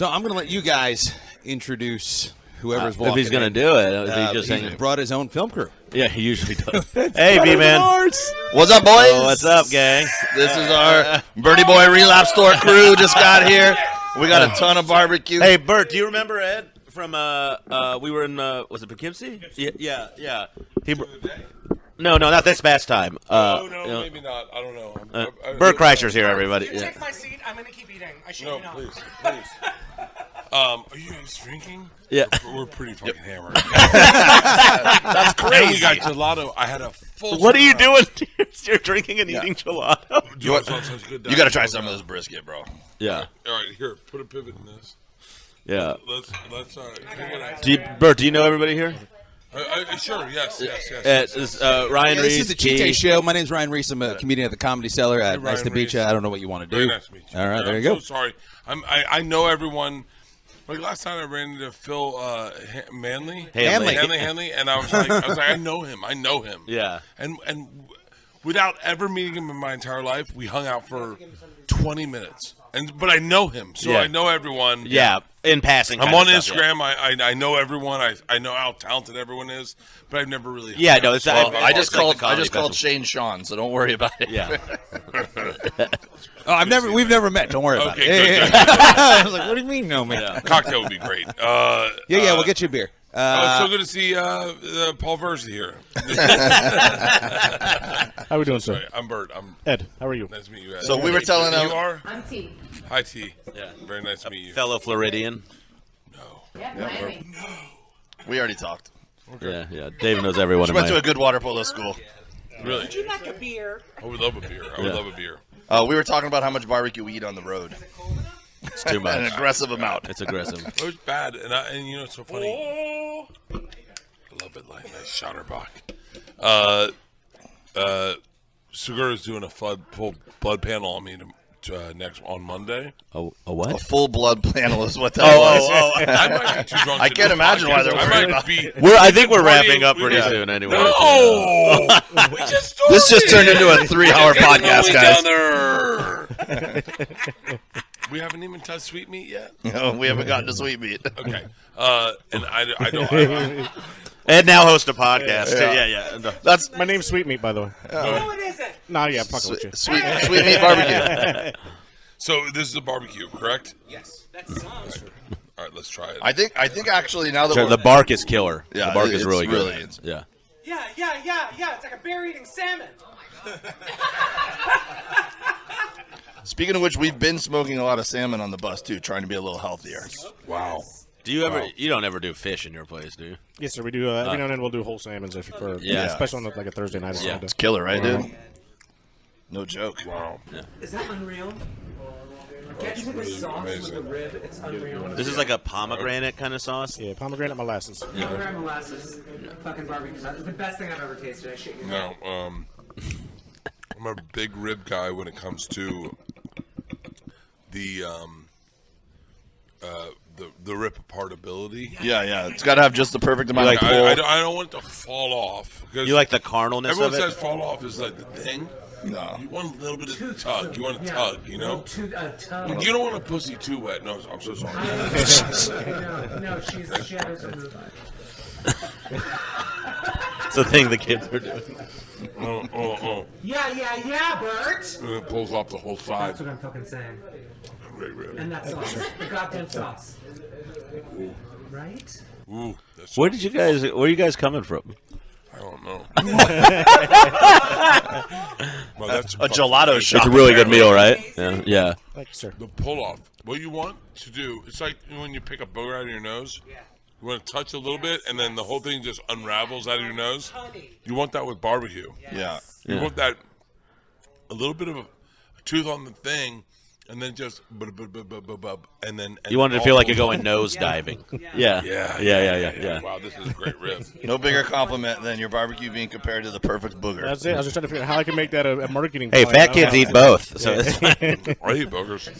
So I'm going to let you guys introduce whoever's walking. If he's going to do it, he brought his own film crew. Yeah, he usually does. Hey, B-Man. What's up, boys? Oh, what's up, gang? This is our Birdie Boy Relapse Store crew. Just got here. We got a ton of barbecue. Hey, Bert, do you remember Ed from, we were in, was it Poughkeepsie? Yeah. No, not this past time. Maybe not. I don't know. Bert Kreischer's here, everybody. You take my seat. I'm going to keep eating. I should know. Please. Are you guys drinking? Yeah. We're pretty fucking hammered. That's crazy. And we got gelato. I had a full. What are you doing? You're drinking and eating gelato. You got to try some of this brisket, bro. Yeah. All right, here. Put a pivot in this. Yeah. Let's Bert, do you know everybody here? Sure. Yes. This is Ryan Reiss. This is the Cheatin Show. My name's Ryan Reiss. I'm a comedian at the Comedy Cellar. Nice to meet you. I don't know what you want to do. Very nice to meet you. All right, I'm there you go. So sorry. I know everyone. Like last time I ran into Phil Hanley, and I was like, I know him. Yeah. And without ever meeting him in my entire life, we hung out for 20 minutes. But I know him, so I know everyone. Yeah, in passing. I'm on Instagram. Yeah. I know everyone. I know how talented everyone is, but I've never really. Yeah, no, it's. I just called Shane Sean, so don't worry about it. Yeah. We've never met. Don't worry about it. Good. I was like, what do you mean, no man? Cocktail would be great. We'll get you a beer. It's so good to see Paul Verzi here. How are we doing, sir? Sorry, I'm Bert. I'm Ed. How are you? Nice to meet you, Ed. So we were telling him. You are? I'm T. Hi, T. Yeah. Very nice to meet you. Fellow Floridian. No. Yeah, Miami. We already talked. Okay. Yeah. Dave knows everyone. She went to a good water polo school. Really? Would you like a beer? I would love a beer. I would love a beer. We were talking about how much barbecue we eat on the road. It's too much. An aggressive amount. It's aggressive. It was bad, and you know it's so funny. I love it like nice Schotterbach. Segura's doing a full blood panel on me on Monday. A what? A full blood panel is what that was. I might be too drunk. I can't imagine why they're worried about I think we're wrapping up pretty soon anyway. No! We just started. This just turned into a 3-hour podcast, guys. We haven't even touched sweet meat yet. No, we haven't gotten to sweet meat. Okay. And I don't. Ed now hosts a podcast. Yeah. That's my name's Sweetmeat, by the way. No, it isn't. No, yeah, I'm fucking with you. Sweet meat barbecue. So this is a barbecue, correct? Yes. That sounds. All right, let's try it. I think actually now that The bark is killer. Yeah, the bark is it's really good. really- Yeah. Yeah. It's like a bear eating salmon. Speaking of which, we've been smoking a lot of salmon on the bus too, trying to be a little healthier. Wow. Do you ever? You don't ever do fish in your place, do you? Yes, sir. We do. Every now and then we'll do whole salmons especially on like a Thursday night. Or It's killer, right, dude? No joke. Wow. Yeah. Is that unreal? Get with the sauce with the rib. It's unreal. This is like a pomegranate kind of sauce. Yeah, pomegranate molasses. Pomegranate molasses. Fucking barbecue sauce. It's the best thing I've ever tasted. I shit you not. No, I'm a big rib guy when it comes to the rip apart ability. Yeah. It's got to have just the perfect amount of pull. I don't want it to fall off. You like the carnalness everyone of it? says fall off is like the thing. No. You want a little bit of tug. You want a tug, you know? Tug. You don't want a pussy too wet. No, I'm so sorry. No, she had her move. It's the thing the kids are doing. Oh. Yeah, Bert. And it pulls off the whole side. That's what I'm fucking saying. Great rib. And that sauce. The goddamn sauce. Right? Ooh, that's Where are you guys coming from? I don't know. Well, that's A gelato shop. It's a really good meal, right? Yeah. Thank you, sir. the pull off. What you want to do, it's like when you pick a booger out of your nose. Yeah. You want to touch a little bit, and then the whole thing just unravels out of your nose. You want that with barbecue. Yeah. You want that a little bit of a tooth on the thing, and then just and then You wanted to feel like you're going nose diving. Yeah. Yeah. Wow, this is a great rib. No bigger compliment than your barbecue being compared to the perfect booger. That's it. I was just trying to figure out how I can make that a marketing. Hey, point. fat kids eat both. So it's fine. I eat boogers.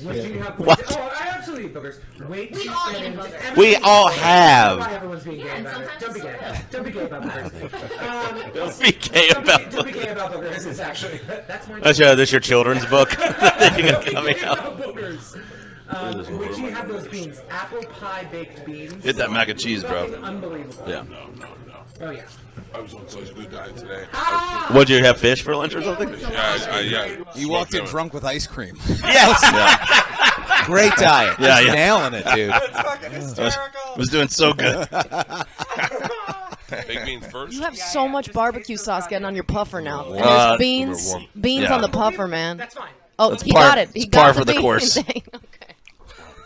What? Oh, I absolutely eat boogers. Wait, We all eat boogers. We all have. Everyone's being gay about it. Don't be gay. Don't be gay about boogers. Don't be gay about Don't be gay about boogers. It's actually that's my. That's your children's book that you got coming out. Boogers. Would you have those beans? Apple pie baked beans. Hit that mac and cheese, bro. Unbelievable. Yeah. Oh yeah. I was on such a good diet today. Would you have fish for lunch or something? Yeah. You walked in drunk with ice cream. Yes. Great diet. Yeah, Just yeah. nailing it, dude. That's fucking hysterical. Was doing so good. Baked beans first. You have so much barbecue sauce getting on your puffer now. And What? there's beans Yeah. on the puffer, man. That's fine. Oh, That's he par- got it. He it's got par the for the bean course. thing. Okay.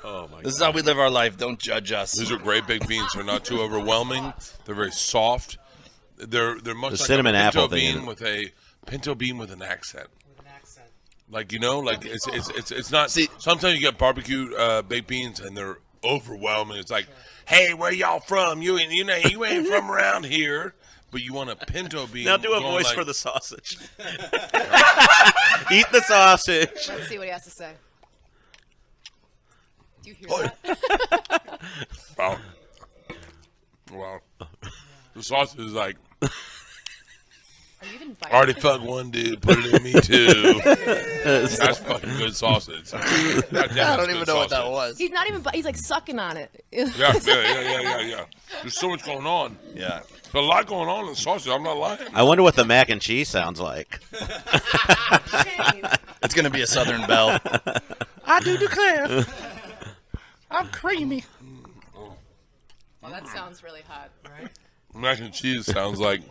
Oh my. This is how we live our life. Don't judge us. These are great baked beans. They're not too overwhelming. They're very soft. They're much like cinnamon a pinto apple thing bean in it. with a pinto bean with an accent. With an accent. Like like it's not. See- Sometimes you get barbecue baked beans and they're overwhelming. It's like, hey, where y'all from? You ain't from around here. But you want a pinto bean. Now do a going voice like, for the sausage. Eat the sausage. Let's see what he has to say. Do you hear Oh, that? Wow. The sausage is like, Are you even biting? already fucked one dude, put it in me too. That's fucking good sausage. I don't even know what that was. He's not even. He's like sucking on it. Yeah. There's so much going on. Yeah. There's a lot going on in the sausage. I'm not lying. I wonder what the mac and cheese sounds like. It's going to be a Southern Belle. I do declare. I'm creamy. Oh, that sounds really hot. Right? Mac and cheese sounds like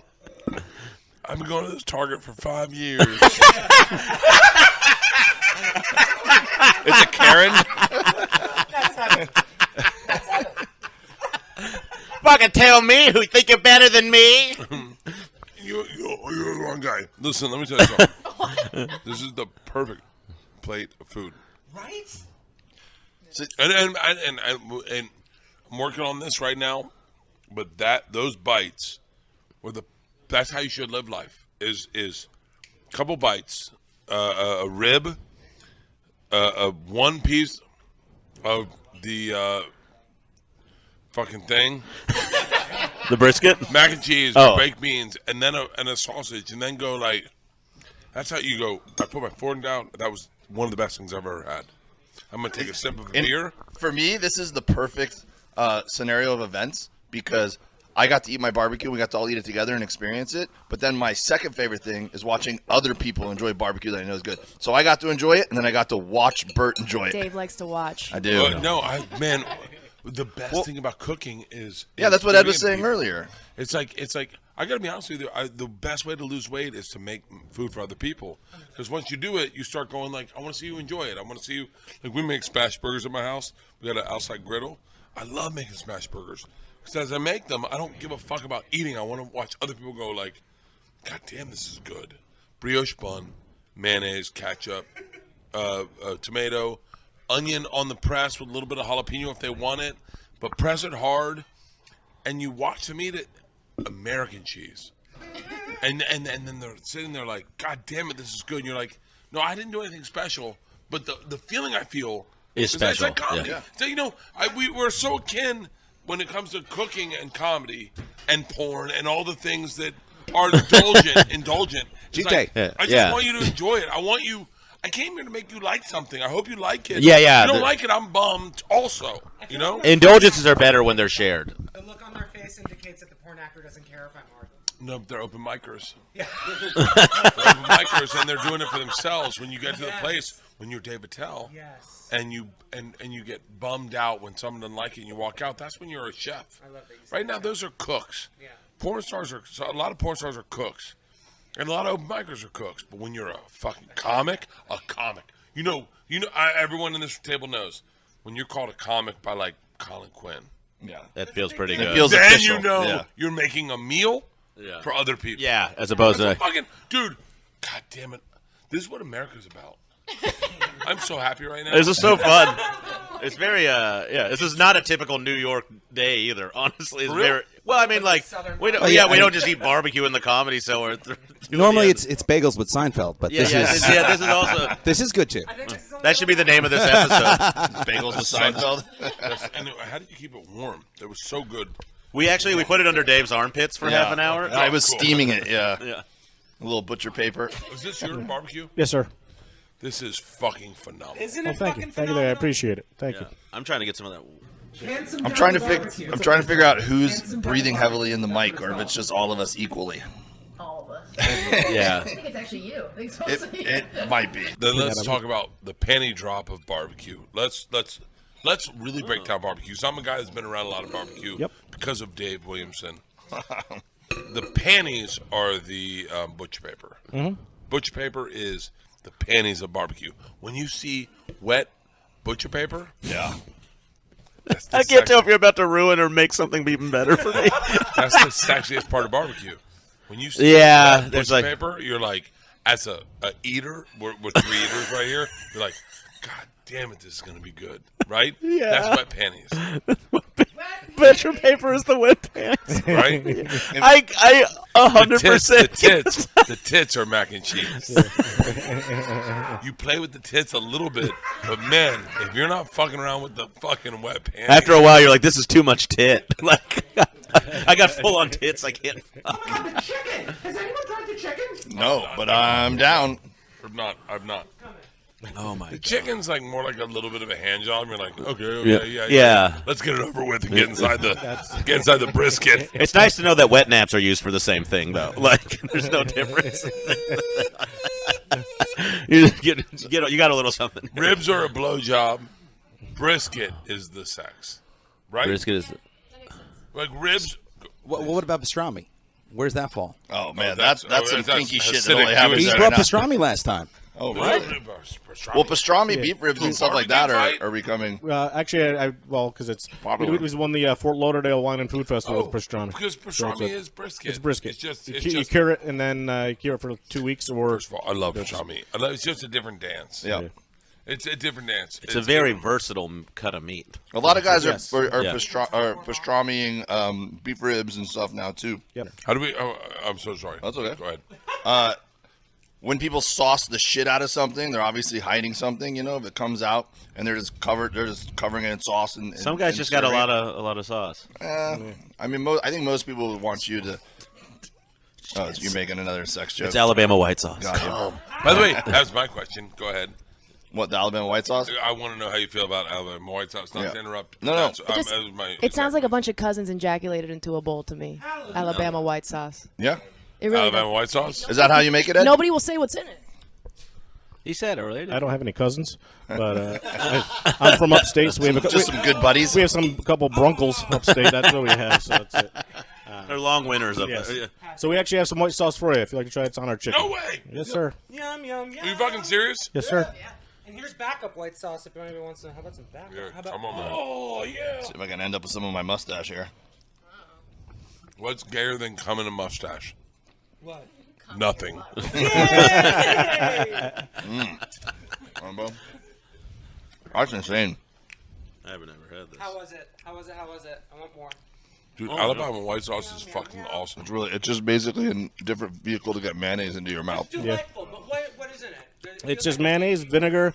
I've been going to this Target for 5 years. It's a Karen. Fucking tell me who think you're better than me. You're the wrong guy. Listen, let me tell you something. This is the perfect plate of food. Right? And I'm working on this right now, but those bites were that's how you should live life. Is a couple bites, a rib, one piece of the fucking thing, The brisket? mac and cheese, Oh. baked beans, and then a sausage, and then go like. That's how you go. I put my fork down. That was one of the best things I've ever had. I'm gonna take a sip of beer. For me, this is the perfect scenario of events because I got to eat my barbecue. We got to all eat it together and experience it. But then my second favorite thing is watching other people enjoy barbecue that I know is good. So I got to enjoy it, and then I got to watch Bert enjoy it. Dave likes to watch. I do. Man, the best thing about cooking is Yeah, that's what Ed giving was it saying people. earlier. It's like I gotta be honest with you. The best way to lose weight is to make food for other people. Because once you do it, you start going like, I want to see you enjoy it. I want to see you. Like we make smash burgers at my house. We got an outside griddle. I love making smash burgers because as I make them, I don't give a fuck about eating. I want to watch other people go like, God damn, this is good. Brioche bun, mayonnaise, ketchup, tomato, onion on the press with a little bit of jalapeno if they want it, but press it hard, and you watch them eat it. American cheese, and then they're sitting there like, God damn it, this is good. And you're like, no, I didn't do anything special, but the feeling I feel Is it's like special, comedy. yeah. So we're so akin when it comes to cooking and comedy and porn and all the things that are indulgent. It's GJ. like, Yeah. I just Yeah. want you to enjoy it. I came here to make you like something. I hope you like it. Yeah. If you don't like it, I'm bummed also. You know? Indulgences are better when they're shared. The look on their face indicates that the porn actor doesn't care if I'm hard. No, they're open micers. Yeah. They're open micers, and they're doing it for themselves. When you get to the place, when you're Dave Attell, Yes. and you get bummed out when someone doesn't like it, and you walk out. That's when you're a chef. I love that you said Right now, those are cooks. Yeah. A lot of porn stars are cooks, and a lot of open micers are cooks. But when you're a fucking comic, everyone in this table knows when you're called a comic by like Colin Quinn. Yeah. That feels pretty It good. feels Then official. you know Yeah. you're making a meal for other people. Yeah, as opposed That's to. what fucking dude. God damn it! This is what America's about. I'm so happy right now. This is so fun. It's very this is not a typical New York day either. Honestly, it's For real? very well. I mean, like Southern we don't. Oh, yeah, yeah, we I don't just eat barbecue in the Comedy Cellar. Normally it's bagels with Seinfeld, but this is This is also. this is good too. I think this is only That should be the name of this episode. Bagels with Seinfeld. And how did you keep it warm? It was so good. We put it under Dave's armpits for half an hour. I was Cool. steaming it, yeah. Yeah. A little butcher paper. Was this your barbecue? Yes, sir. This is fucking phenomenal. Isn't Well, it thank you. fucking Thank you. I phenomenal? appreciate it. Thank you. I'm trying to get some of that. I'm trying to figure out who's breathing heavily in the mic, or if it's just all of us equally. All of us. Yeah. I think it's actually you. I think it's mostly It might be. Then let's talk about the penny drop of barbecue. Let's really break down barbecue. So I'm a guy that's been around a lot of barbecue because of Dave Williamson. The panties are the butcher paper. Mm-hmm. Butcher paper is the panties of barbecue. When you see wet butcher paper, that's the I can't tell if you're about to ruin or make something even better for me. That's the sexiest part of barbecue. When you see Yeah, wet there's butcher like- paper, you're like, as a eater, we're 3 eaters right here, you're like, God damn it, this is going to be good, right? Yeah. That's wet panties, Butcher paper is the wet pants. right? I 100%. The tits are mac and cheese. You play with the tits a little bit, but man, if you're not fucking around with the fucking wet panties, After a while, you're like, this is too much tit. Like, I got full on tits. I can't. the chicken. Has anyone tried the chicken? No, but I'm down. I'm not. Oh my The god. chicken's like more like a little bit of a hand job. You're like, okay, yeah. Yeah. Let's get it over with and get inside the brisket. It's nice to know that wet naps are used for the same thing, though. Like, there's no difference. you got a little something. Ribs are a blowjob. Brisket is the sex, right? Brisket is. Like ribs. What about pastrami? Where's that fall? Oh man, that's- that's some that's kinky shit Hasidic that only happens He there brought now. pastrami last time. Oh right. Pastrami. Well, pastrami, beef ribs, and stuff like that Barbecue are becoming. Actually, because it's Popular. it was won the Fort Lauderdale Wine and Food Festival with pastrami. Because pastrami is brisket. It's brisket. It's just. you cure it and then you cure it for 2 weeks or. First of all, I love pastrami. It's just a different dance. Yeah. It's a different dance. It's a very versatile cut of meat. A lot of guys Yes. are Yeah. pastramiing beef ribs and stuff now too. Yep. How do we? Oh, I'm so sorry. That's okay. Go ahead. When people sauce the shit out of something, they're obviously hiding something. You know, if it comes out and they're just covering it in sauce and Some guys and just got a serving lot of sauce. it. I mean, I think most people would want you to. Oh, you're making another sex joke. It's Alabama white sauce. Got you. By the way, that's my question. Go ahead. What, the Alabama white sauce? I want to know how you feel about Alabama white sauce. Not Yeah. to interrupt. No. That's- It just- that was my- It sounds like a bunch of cousins ejaculated into a bowl to me. Alabama white sauce. Yeah. It really Alabama does. white sauce. Is that how you make it, Ed? Nobody will say what's in it. He said earlier. I don't have any cousins, but I'm from upstate, so we have Just some good buddies. we have some couple brunkles upstate. That's what we have. So that's it. They're long winners up Yes. there. So we actually have some white sauce for you if you'd like to try it. It's on our chicken. No way. Yes, sir. Yum, yum, yum. Are you fucking serious? Yes, sir. And here's backup white sauce if anybody wants to. How about some backup? Yeah, How about, come on, man. Oh yeah. See if I can end up with some of my mustache here. What's gayer than cum in a mustache? what? Nothing. Combo. That's insane. I haven't ever had this. How was it? How was it? How was it? I want more. Dude, Alabama white sauce is fucking awesome. It's just basically a different vehicle to get mayonnaise into your mouth. It's delightful, but what is in it? It It's feels just like mayonnaise, vinegar,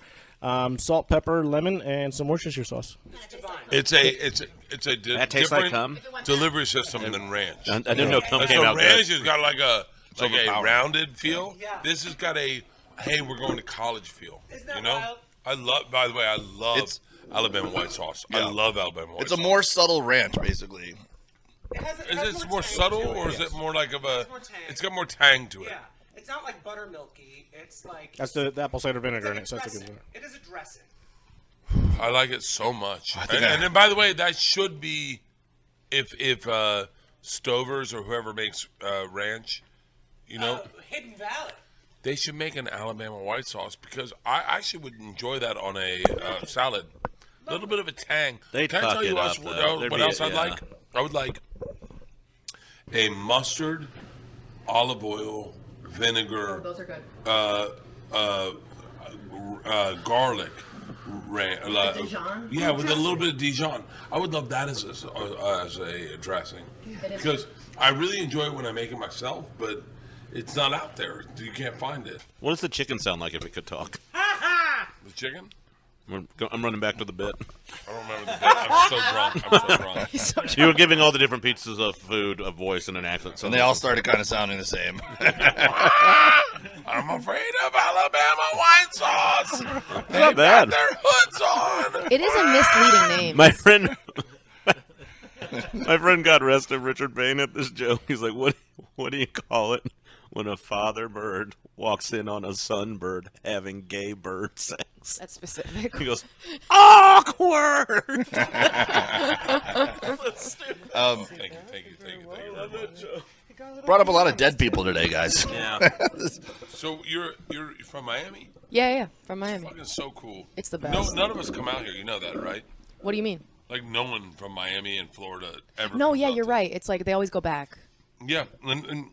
salt, pepper, lemon, and some Worcestershire sauce. it's divine. It's a That tastes like different cum? delivery system than ranch. I didn't know cum Like, came so out ranch good. has got like a overpowering. rounded feel. Yeah. This has got a hey, we're going to college feel. Isn't that You know? wild? I love. By the way, I love It's- Alabama white sauce. Yeah. I love Alabama white It's a sauce. more subtle ranch, basically. Is it more subtle or is it more like of a? It's more tang. It's got more tang to it. Yeah, it's not like buttermilky. It's like That's the apple cider vinegar in it's it. like So a that's a good dressing. It is a dressing. I like it so much. think And then, by the way, that should be if Stovers or whoever makes ranch, you know, Hidden Valley. they should make an Alabama white sauce because I actually would enjoy that on a salad. A little bit of a tang. They'd Can I fuck tell you it else, up, though. There'd what be else a- I'd yeah. like? I would like a mustard, olive oil, vinegar, Those are good. garlic. Dijon? Yeah, with a little bit of Dijon. I would love that as a dressing because I really enjoy it when I make it myself, but it's not out there. You can't find it. What does the chicken sound like if it could talk? The chicken? I'm running back to the bit. I don't remember the bit. I'm so drunk. He's so You were giving all the different pieces of food a voice and an accent. So And they all started kind of sounding the same. I'm afraid of Alabama white sauce. They not bad. got their hoods on. It is a misleading name. My friend, my friend got arrested, Richard Payne, at this joke. He's like, what do you call it when a father bird walks in on a son bird having gay bird sex? That's specific. He goes, awkward. Thank you. Brought up a lot of dead people today, guys. Yeah. So you're from Miami? Yeah, from Miami. Fucking so cool. It's the best. No, none of us come out here. You know that, right? What do you mean? Like no one from Miami and Florida ever. No, comes yeah, out you're to- right. It's like they always go back. Yeah, and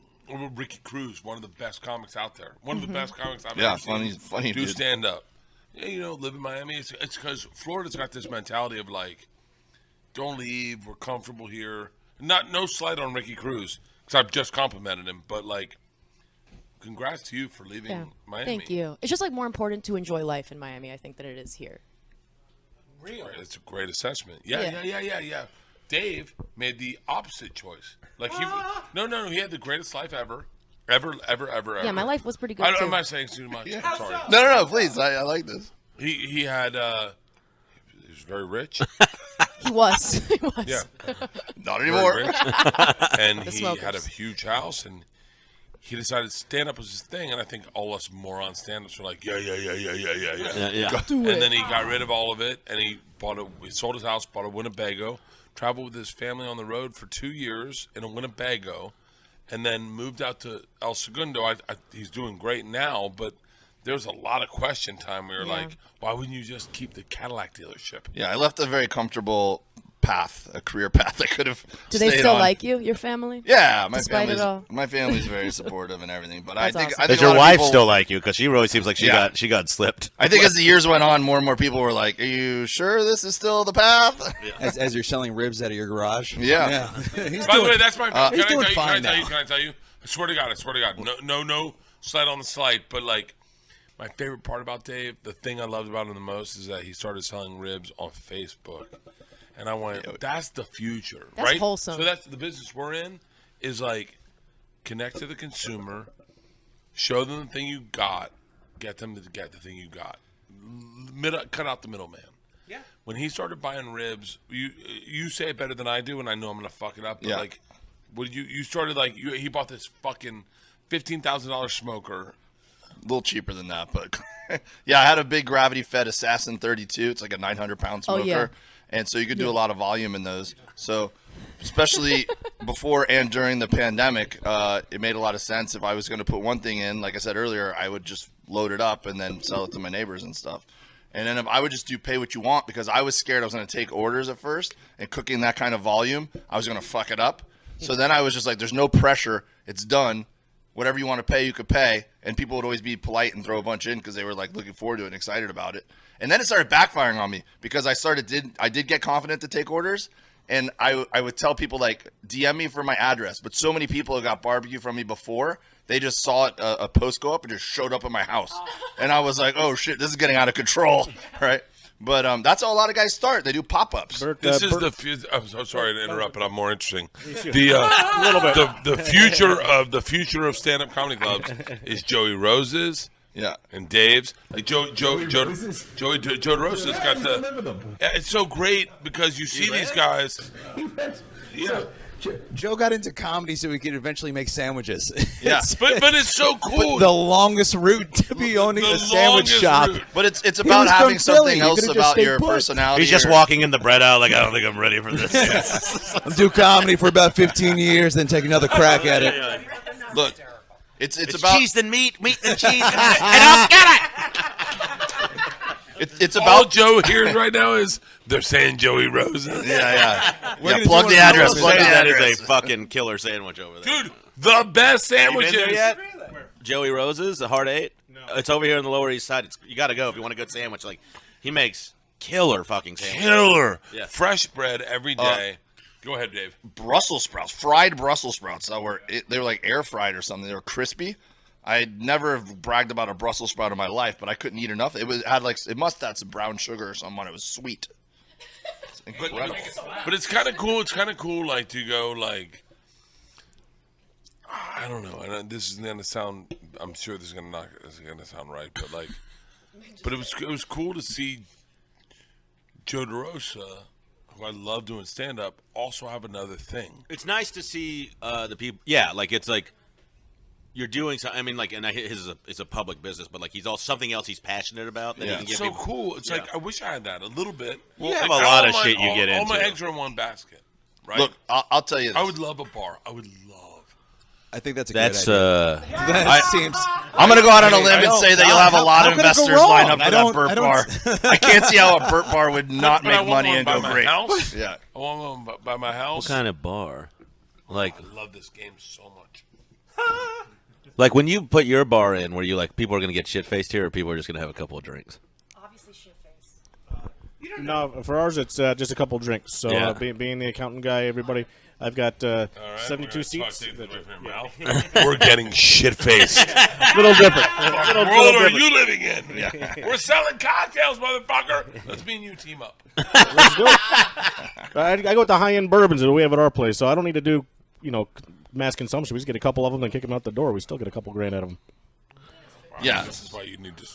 Ricky Cruz, one of the best comics out there. One of the best comics I've Yeah, ever seen. funny Do dude. stand up. Yeah, live in Miami. It's because Florida's got this mentality of like, don't leave. We're comfortable here. No slight on Ricky Cruz because I've just complimented him, but like, congrats to you for leaving Yeah. Miami. Thank you. It's just like more important to enjoy life in Miami, I think, than it is here. Really? It's a great assessment. Yeah. Dave made the opposite choice. Like he he had the greatest life ever. Yeah, my life was pretty good too. I'm not saying too much. I'm sorry. No, please. I like this. He had he was very rich. He was. He was. Yeah. Not Very anymore. rich. And he smokers. had a huge house, and he decided stand up was his thing. And I think all us moron stand ups were like, yeah. Yeah. And then he got rid of all of it, and he sold his house, bought a Winnebago, traveled with his family on the road for 2 years in a Winnebago, and then moved out to El Segundo. He's doing great now, but there's a lot of question time where you're like, why wouldn't you just keep the Cadillac dealership? Yeah, I left a very comfortable path, a career path I could have Do they stayed still on. like you, your family? Yeah, Despite it all? my family's very supportive and everything. But That's I think awesome. I think Does a your lot of wife people- still like you? Because she really seems like she Yeah. got slipped. I think as the years went on, more and more people were like, "Are you sure this is still the path?" As you're selling ribs out of your garage. Yeah. He's By the doing- way, that's my. he's doing Can I fine tell you? now. Can I tell you? I swear to God. No slight on the slight. But like, my favorite part about Dave, the thing I loved about him the most, is that he started selling ribs on Facebook, and I went, "That's the future, That's right?" wholesome. So that's the business we're in. Is like, connect to the consumer, show them the thing you got, get them to get the thing you got. Cut out the middleman. Yeah. When he started buying ribs, you say it better than I do, and I know I'm gonna fuck it up. But Yeah. like, what you started like he bought this fucking $15,000 smoker. A little cheaper than that, but yeah, I had a big gravity fed Assassin 32. It's like a 900-pound Oh, smoker, yeah. and so you could do a lot of volume in those. So, especially before and during the pandemic, it made a lot of sense. If I was going to put one thing in, like I said earlier, I would just load it up and then sell it to my neighbors and stuff. And then if I would just do pay what you want, because I was scared I was going to take orders at first, and cooking that kind of volume, I was going to fuck it up. So then I was just like, there's no pressure. It's done. Whatever you want to pay, you could pay. And people would always be polite and throw a bunch in because they were like looking forward to it and excited about it. And then it started backfiring on me because I did get confident to take orders. And I would tell people like, DM me for my address. But so many people who got barbecue from me before, they just saw it, a post go up and just showed up at my house. And I was like, oh shit, this is getting out of control. Right. But that's how a lot of guys start. They do pop-ups. This is I'm so sorry to interrupt, but I'm more interesting. The future of stand-up comedy clubs is Joey Rose's. Yeah. And Dave's. Like Joey DeRosa's got the. Yeah, it's so great because you see these guys. Yeah. Joe got into comedy so he could eventually make sandwiches. Yeah. But it's so cool. The longest route to be owning The a sandwich longest shop. route. But it's was about from having Philly. something You else could've just about stayed your put. personality. He's just or- walking in the bread out like, I don't think I'm ready for this. I'll do comedy for about 15 years, then take another crack at it. Look, it's It's about cheese and meat and cheese and I'll get it. it's All about Joe hears right now is they're saying Joey Rose's. yeah. gonna Plug do the one of address. those. Plug the That is address. a fucking killer sandwich over there. Dude, the best You been sandwiches. there yet? Joey Rose's, the Hard Eight. No. It's over here on the Lower East Side. You got to go if you want a good sandwich. Like he makes killer fucking sandwiches. Killer. Yeah. Fresh bread every day. Go ahead, Dave. Brussels sprouts, fried Brussels sprouts. They were like air fried or something. They were crispy. I never have bragged about a Brussels sprout in my life, but I couldn't eat enough. It must have some brown sugar or something on it. It was sweet. It's incredible. But it's kind of cool. It's kind of cool, like to go like. I don't know, and this is gonna sound. I'm sure this is gonna sound right, but like, but it was cool to see Joe DeRosa, who I love doing stand up, also have another thing. It's nice to see the people. Yeah, like it's like you're doing something. I mean, like, and his is a public business, but like he's also something else he's passionate about. That he can give So people. cool. It's like I wish I had that a little bit. You have Like, a lot of shit you get All into. my eggs are in one basket, right? Look, I'll tell you this. I would love a bar. I would love. I think that's a That's great idea. That seems. I'm going to go out on a limb and say that you'll have a lot how of could it go investors wrong? line up I for don't- that Burt I bar. don't- I can't see how a Burt bar would not But I make want money one and by go my great. house. Yeah. I want one by my house. What kind of bar? Like, I love this game so much. like when you put your bar in, where you like people are gonna get shit faced here, or people are just gonna have a couple of drinks. Obviously, shit face. No, for ours it's just a couple drinks. So Yeah. being the accountant guy, everybody, I've got All right, 72 we're seats. gonna talk away from your mouth. We're getting shit faced. Little different. What Little world are different. you living in? We're selling cocktails, motherfucker. Let's me and you team up. Let's do it. I go with the high-end bourbons that we have at our place, so I don't need to do, mass consumption. We just get a couple of them and kick them out the door. We still get a couple grand out of them. Yeah. This is why you need to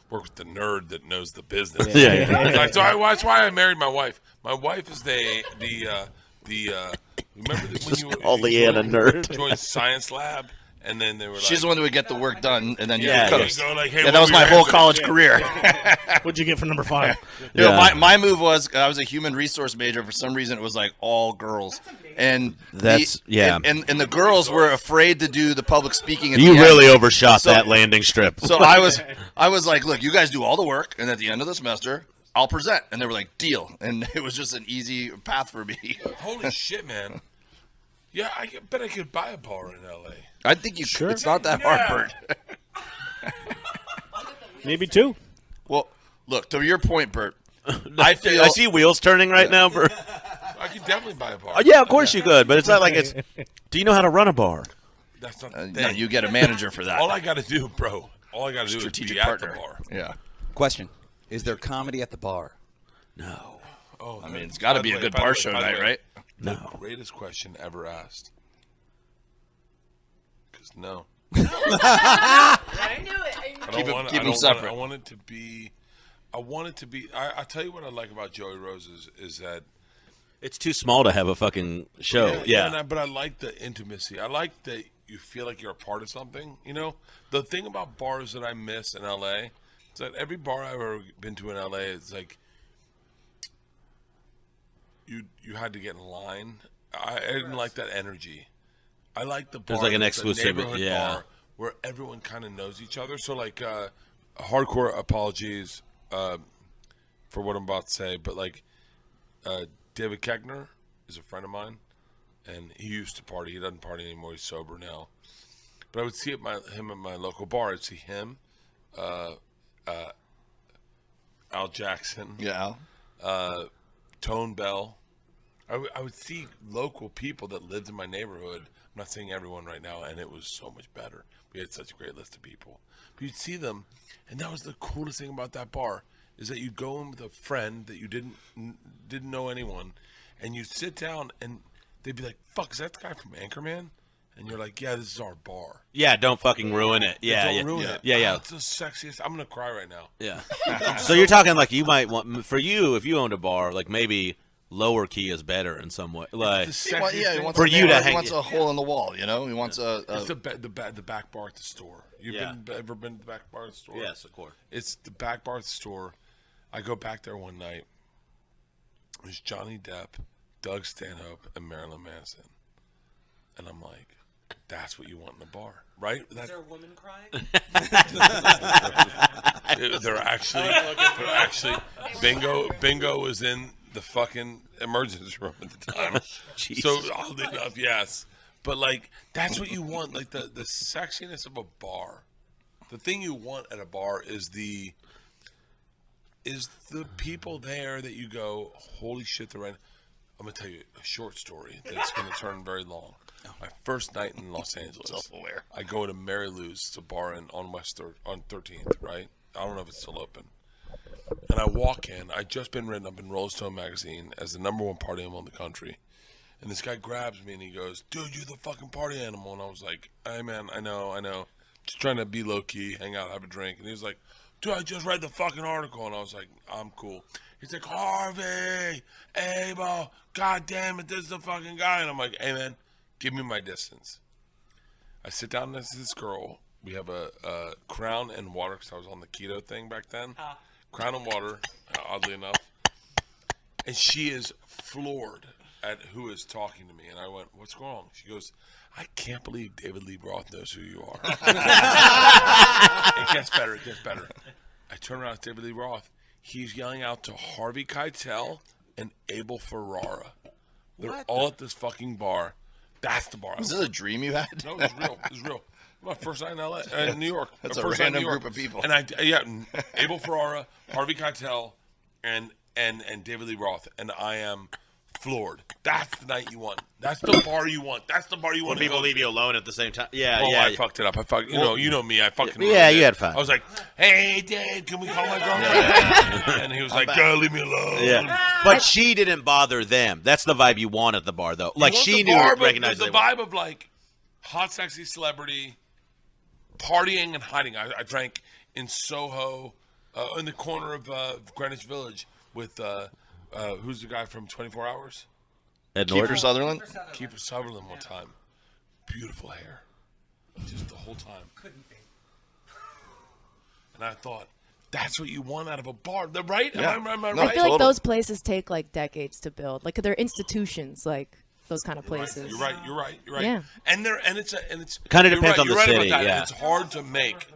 work with the nerd that knows the business. Yeah. Like, so that's why I married my wife. My wife is the remember when you Call Leanna nerd. joined science lab, and then they were like, She's the one that would get the work done, and then you Yeah, could yeah. coast. go like, hey, Yeah, what that was were my your whole answers? college career. What'd you get for number 5? You know, Yeah. my move was I was a human resource major. For some reason, it was like all girls, and That's- yeah. and the girls were afraid to do the public speaking. At You the end. really overshot So- that landing strip. So I was like, look, you guys do all the work, and at the end of the semester, I'll present. And they were like, deal. And it was just an easy path for me. Holy shit, man! Yeah, bet I could buy a bar in L.A. I think you Sure. It's not that Yeah. hard, Bert. Maybe 2. Well, look, to your point, Bert, I feel I see wheels turning right now. For, I could definitely buy a bar. yeah, of course you could, but it's not like it's. Do you know how to run a bar? That's not the no, thing. you get a manager for that. All I got to do, bro. All I got to do Strategic is be partner. at the bar. Yeah. Question: is there comedy at the bar? No. Oh, I mean, it's got to be a good bar show night, right? The greatest question ever asked. Because no. I knew it. I knew Keep it. it- keep them separate. I want it to be. I tell you what I like about Joey Roses is that. It's too small to have a fucking show. Yeah. But I like the intimacy. I like that you feel like you're a part of something. You know, the thing about bars that I miss in LA is that every bar I've ever been to in LA is like you had to get in line. I didn't like that energy. I like the bar. There's like an that's a exclusivity, neighborhood yeah. bar where everyone kind of knows each other. So like, hardcore apologies for what I'm about to say, but like. David Koechner is a friend of mine, and he used to party. He doesn't party anymore. He's sober now. But I would see him at my local bar. I'd see him, Al Jackson, Yeah. Tone Bell. I would see local people that lived in my neighborhood. I'm not saying everyone right now, and it was so much better. We had such a great list of people. But you'd see them, and that was the coolest thing about that bar. Is that you go in with a friend that you didn't know anyone, and you sit down and they'd be like, "Fuck, is that the guy from Anchorman?" And you're like, "Yeah, this is our bar." Yeah, don't fucking ruin it. Yeah, Don't yeah. ruin it. Yeah. Oh, it's the sexiest. I'm gonna cry right now. Yeah. So you're talking like you might want for you if you owned a bar, like maybe lower key is better in some way. Like The He sexiest thing. wants For a you to man, hang- he wants a hole in the wall, you know? He wants It's the back bar at the store. You've ever been to the back bar at the store? yes, of course. It's the back bar at the store. I go back there one night. There's Johnny Depp, Doug Stanhope, and Marilyn Manson. And I'm like, that's what you want in a bar, right? Is there a woman crying? They're actually Bingo was in the fucking emergency room at the time. So oddly enough, yes. But like that's what you want, like the sexiness of a bar. The thing you want at a bar is the people there that you go, holy shit, they're right. I'm gonna tell you a short story that's gonna turn very long. My first night in Los Angeles. Self-aware. I go to Mary Lou's, it's a bar on 13th, right? I don't know if it's still open. And I walk in. I'd just been written up in Rolling Stone magazine as the #1 party animal in the country. And this guy grabs me and he goes, "Dude, you're the fucking party animal." And I was like, "Hey, man, I know. Just trying to be low-key, hang out, have a drink." And he was like, "Dude, I just read the fucking article." And I was like, "I'm cool." He's like, "Harvey, Abel, God damn it, this is the fucking guy." And I'm like, "Hey, man, give me my distance." I sit down next to this girl. We have a Crown and water because I was on the keto thing back then. Crown and water, oddly enough. And she is floored at who is talking to me. And I went, "What's wrong?" She goes, "I can't believe David Lee Roth knows who you are." It gets better. I turn around to David Lee Roth. He's yelling out to Harvey Keitel and Abel Ferrara. They're all at this fucking bar. That's the bar. Is this a dream you had? No, it was real. My first night in LA, New York. That's My a first night in random New York. group of people. And Abel Ferrara, Harvey Keitel, and David Lee Roth, and I am floored. That's the night you want. That's the bar you want. That's the bar you want. When people leave you alone at the same time. Yeah, I fucked it up. You know me. I fucking you had fun. I was like, "Hey, Dave, can we call my girlfriend?" And he was like, "Girl, leave me alone." Yeah, but she didn't bother them. That's the vibe you want at the bar, though. Like she knew, recognized the vibe of like hot, sexy celebrity partying and hiding. I drank in Soho, in the corner of Greenwich Village with who's the guy from 24 Hours? Kiefer Sutherland? Kiefer Sutherland one time. Beautiful hair. Just the whole time. Couldn't be. And I thought, that's what you want out of a bar. Right? Yeah. Am I No, right? I feel totally. like those places take like decades to build. Like they're institutions, like those kind of places. You're right. Yeah. And it's Kinda you're depends right, on the you're right city, about that. yeah. It's hard to make.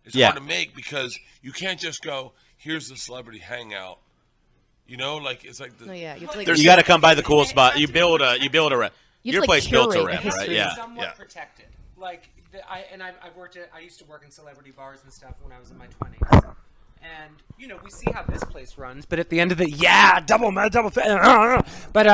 It's Yeah. hard to make because you can't just go, "Here's the celebrity hangout." You know, like it's like the No, yeah, you have to like. You got to come by the cool spot. You build a You your have to, like, place built curate a around, right? history. Yeah. Somewhat protected. Like, I've worked at, I used to work in celebrity bars and stuff when I was in my 20s. And, you know, we see how this place runs, but at the end of the, double, but,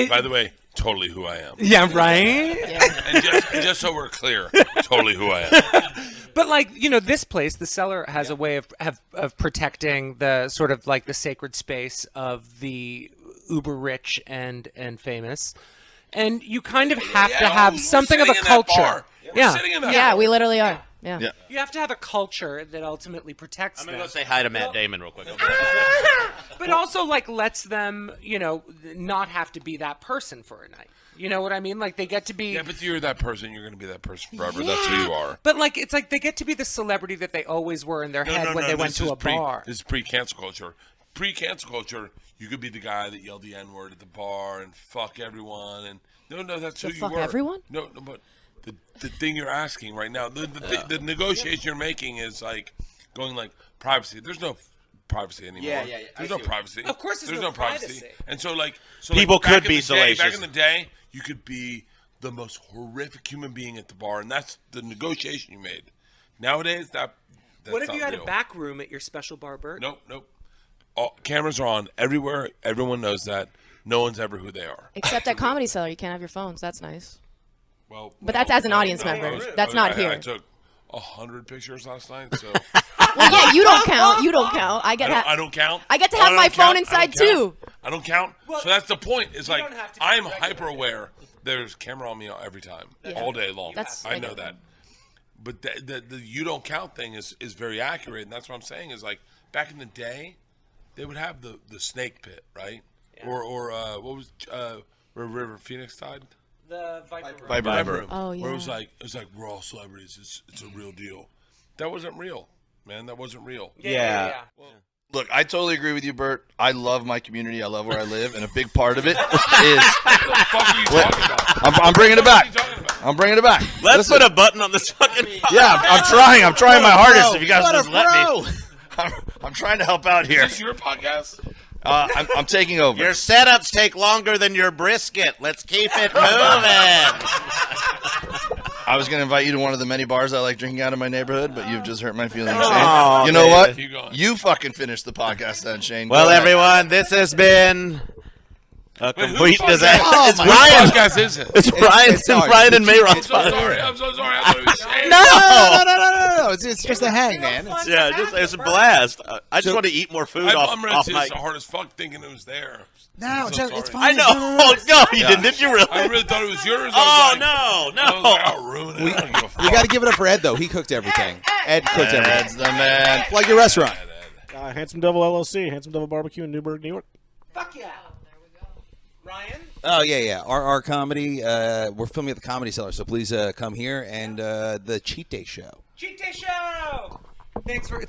By the way, totally who I am. yeah, right? And just so we're clear, totally who I am. But like, you know, this place, the Cellar, has a way of protecting the sort of like the sacred space of the uber rich and famous, and you kind of have to have something of a culture. Yeah, we literally are. Yeah. Yeah. You have to have a culture that ultimately protects I'm them. gonna go say hi to Matt Damon real quick. But also like lets them, you know, not have to be that person for a night. You know what I mean? Like they get to be. Yeah, but you're that person. You're going to be that person forever. That's who you are. But like it's like they get to be the celebrity that they always were in their head when they went to a bar. This is pre-cancel culture. Pre-cancel culture, you could be the guy that yelled the N-word at the bar and fuck everyone. And no, that's who you fuck were. everyone? No, but the thing you're asking right now, the negotiation you're making is like going like privacy. There's no privacy anymore. Yeah. There's no privacy. Of course there's no privacy. And so People back could in be the day- salacious. Back in the day, you could be the most horrific human being at the bar, and that's the negotiation you made. Nowadays, that's What if not you had real. a back room at your special bar, Bert? Nope. All, cameras are on everywhere. Everyone knows that. No one's ever who they are. Except at Comedy Cellar, you can't have your phones. That's nice. Well, But that's as an audience member. That's not here. I took 100 pictures last night, so Well, yeah, you don't count. You don't count. I get. I don't count. I get to Oh, have I my don't count. phone inside I don't count. too. I don't count. So that's the point. It's like don't have to be I'm regular. hyper aware. There's camera on me every time, Yeah. all day long. That's I know regular. that. But the you don't count thing is very accurate, and that's what I'm saying. Is like back in the day, they would have the snake pit, right? Or what was where River Phoenix died? The Viper room. Viber. Room. Oh, Where it yeah. was like we're all celebrities. It's a real deal. That wasn't real, man. That wasn't real. Yeah. Look, I totally agree with you, Bert. I love my community. I love where I live, and a big part of it is What the fuck are you talking about? I'm bringing it back. What are you talking about? I'm bringing it back. Let's Listen. put a button on this fucking. Yeah, I'm trying. I'm trying my hardest. If you guys What a just let pro. me, I'm trying to help out here. Is this your podcast? I'm taking over. Your setups take longer than your brisket. Let's keep it moving. I was going to invite you to one of the many bars I like drinking out of my neighborhood, but you've just hurt my feelings, Shane. Aw, You know what? Keep going. You fucking finish the podcast then, Shane. Well, Go ahead. everyone, this has been Complete podcast? disaster. Oh, It's my Ryan. podcast is it? It's Ryan. it's ours. Ryan and Mehran. I'm so sorry. I'm so sorry. I thought it was Shane. No. It's just a hang, man. Yeah, it's a blast. I just want to eat more food off I'm ready off to my. it's hard as fuck thinking it was there. No, I'm it's so it's sorry. fine. I know. Oh, no, you didn't. Did you really? I really thought it was yours. Oh, I was like, no. I was like, I'll ruin it. I don't give a fuck. We got to give it up for Ed, though. He cooked everything. Ed cooked That's everything. the man. Like your restaurant. Handsome Devil LLC, Handsome Devil Barbecue in Newburgh, New York. Fuck yeah. Ryan? Oh, yeah. Our comedy, we're filming at the Comedy Cellar, so please come here. And the Cheat Day Show. Cheat Day Show!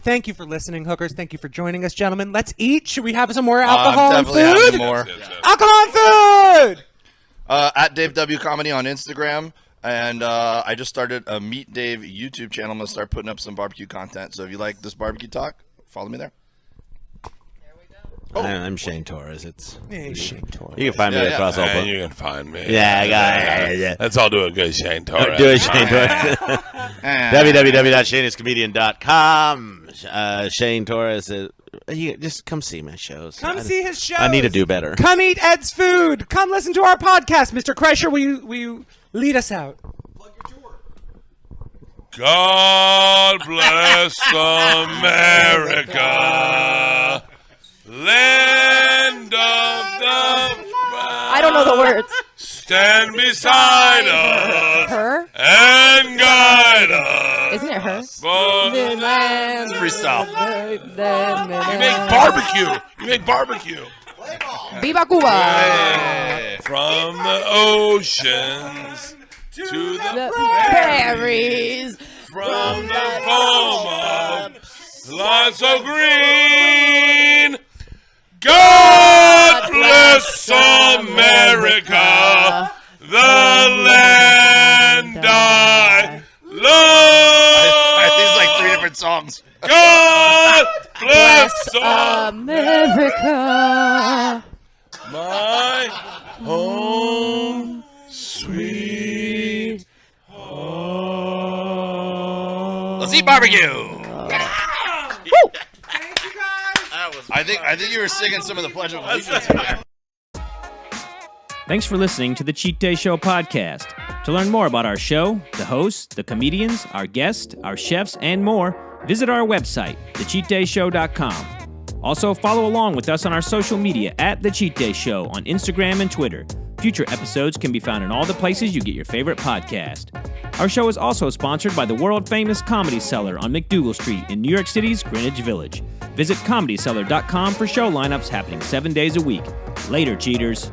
Thank you for listening, hookers. Thank you for joining us, gentlemen. Let's eat. Should we have some more alcohol and definitely having food? more. Alcohol and food! At Dave W Comedy on Instagram, and I just started a Meet Dave YouTube channel. I'm gonna start putting up some barbecue content. So if you like this barbecue talk, follow me there. I'm Shane Torres. Hey, Shane Torres. You can find me Yeah, across all. Man, you can find me. Yeah, I got it. Yeah. Let's all do a good Shane Torres. Do it, Shane Torres. www.shaneiscomedian.com. Shane Torres. You just come see my shows. Come see his shows. I need to do better. Come eat Ed's food. Come listen to our podcast. Mr. Kreischer, will you lead us out? God bless America, land of the I don't know the words. stand beside us Her? and guide us. Isn't it her? Freestyle. You make barbecue. You make barbecue. Viva Cuba. From the oceans to the The berries. from the foam of life so green. God bless America, the land I love. I think it's like 3 different songs. God bless America. my home, sweet home. Let's eat barbecue. Thank you, guys. I think you were singing some of the Pledge of Allegiance in there. Thanks for listening to the Cheat Day Show podcast. To learn more about our show, the hosts, the comedians, our guests, our chefs, and more, visit our website, thecheatdayshow.com. Also, follow along with us on our social media at The Cheat Day Show on Instagram and Twitter. Future episodes can be found in all the places you get your favorite podcast. Our show is also sponsored by the world-famous Comedy Cellar on McDougal Street in New York City's Greenwich Village. Visit ComedyCellar.com for show lineups happening 7 days a week. Later, cheaters.